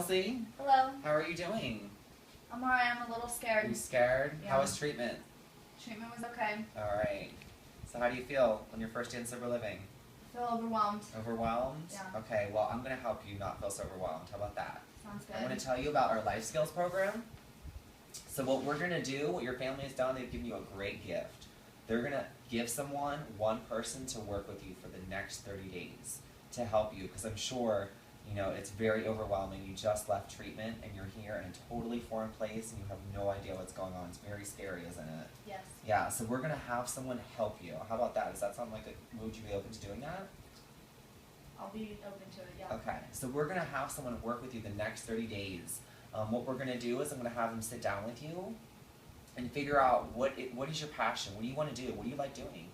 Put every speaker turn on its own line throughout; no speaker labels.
Kelsey.
Hello.
How are you doing?
I'm alright. I'm a little scared.
Are you scared?
Yeah.
How was treatment?
Treatment was okay.
Alright. So how do you feel on your first day in sober living?
I feel overwhelmed.
Overwhelmed?
Yeah.
Okay, well I'm going to help you not feel so overwhelmed. How about that?
Sounds good.
I'm going to tell you about our life skills program. So what we're going to do, what your family has done, they've given you a great gift. They're going to give someone, one person, to work with you for the next 30 days to help you, because I'm sure, you know, it's very overwhelming. You just left treatment and you're here in a totally foreign place and you have no idea what's going on. It's very scary, isn't it?
Yes.
Yeah, so we're going to have someone help you. How about that? Does that sound like would you be open to doing that?
I'll be open to it, yeah.
Okay, so we're going to have someone work with you the next 30 days. What we're going to do is I'm going to have them sit down with you and figure out what is your passion? What do you want to do? What do you like doing?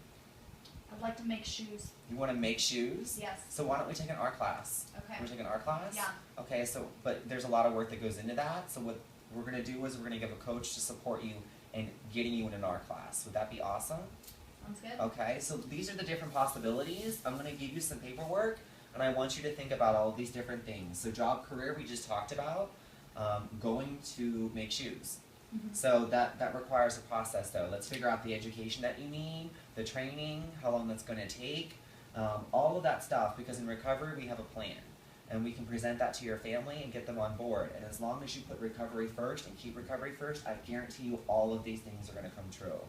I'd like to make shoes.
You want to make shoes?
Yes.
So why don't we take an art class?
Okay.
We're taking an art class?
Yeah.
Okay, so, but there's a lot of work that goes into that. So what we're going to do is we're going to give a coach to support you in getting you in an art class. Would that be awesome?
Sounds good.
Okay, so these are the different possibilities. I'm going to give you some paperwork, and I want you to think about all of these different things. So job, career, we just talked about. Going to make shoes.
Mm-hmm.
So that requires a process though. Let's figure out the education that you need, the training, how long that's going to take, all of that stuff, because in recovery we have a plan. And we can present that to your family and get them on board. And as long as you put recovery first and keep recovery first, I guarantee you all of these things are going to come true.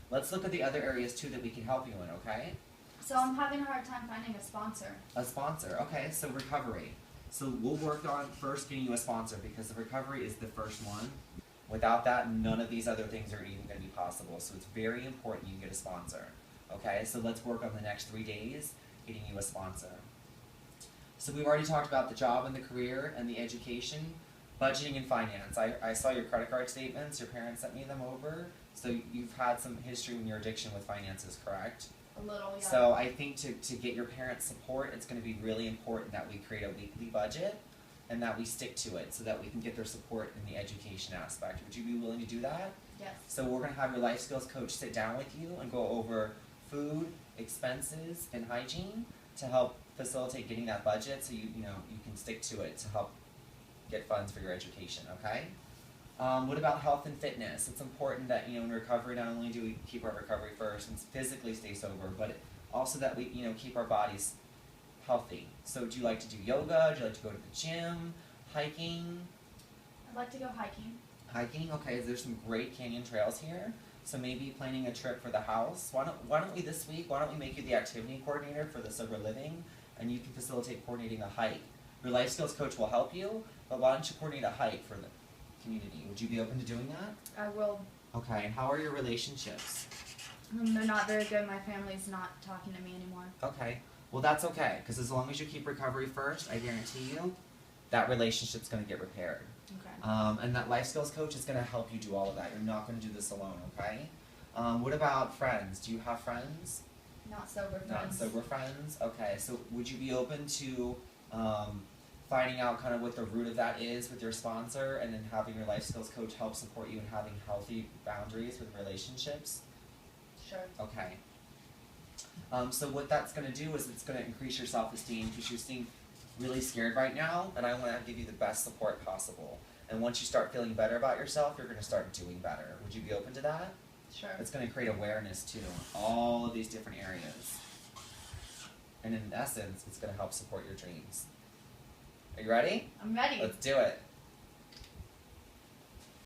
Let's look at the other areas too that we can help you in, okay?
So I'm having a hard time finding a sponsor.
A sponsor, okay, so recovery. So we'll work on first getting you a sponsor, because the recovery is the first one. Without that, none of these other things are even going to be possible. So it's very important you get a sponsor. Okay, so let's work on the next 3 days getting you a sponsor. So we've already talked about the job and the career and the education, budgeting and finance. I saw your credit card statements, your parents sent me them over. So you've had some history in your addiction with finances, correct?
A little, yeah.
So I think to get your parents' support, it's going to be really important that we create a weekly budget and that we stick to it so that we can get their support in the education aspect. Would you be willing to do that?
Yes.
So we're going to have your life skills coach sit down with you and go over food, expenses, and hygiene to help facilitate getting that budget so you can stick to it to help get funds for your education, okay? What about health and fitness? It's important that, in recovery, not only do we keep our recovery first and physically stay sober, but also that we, keep our bodies healthy. So do you like to do yoga? Do you like to go to the gym? Hiking?
I'd like to go hiking.
Hiking? Okay, there's some great canyon trails here. So maybe planning a trip for the house. Why don't we this week, why don't we make you the activity coordinator for the sober living, and you can facilitate coordinating a hike. Your life skills coach will help you, but why don't you coordinate a hike for the community? Would you be open to doing that?
I will.
Okay, and how are your relationships?
They're not very good. My family's not talking to me anymore.
Okay, well that's okay, because as long as you keep recovery first, I guarantee you that relationship's going to get repaired.
Okay.
And that life skills coach is going to help you do all of that. You're not going to do this alone, okay? What about friends? Do you have friends?
Not sober friends.
Not sober friends? Okay, so would you be open to finding out kind of what the root of that is with your sponsor, and then having your life skills coach help support you in having healthy boundaries with relationships?
Sure.
Okay. So what that's going to do is it's going to increase your self-esteem, because you seem really scared right now, and I want to give you the best support possible. And once you start feeling better about yourself, you're going to start doing better. Would you be open to that?
Sure.
It's going to create awareness too in all of these different areas. And in essence, it's going to help support your dreams. Are you ready?
I'm ready.
Let's do it.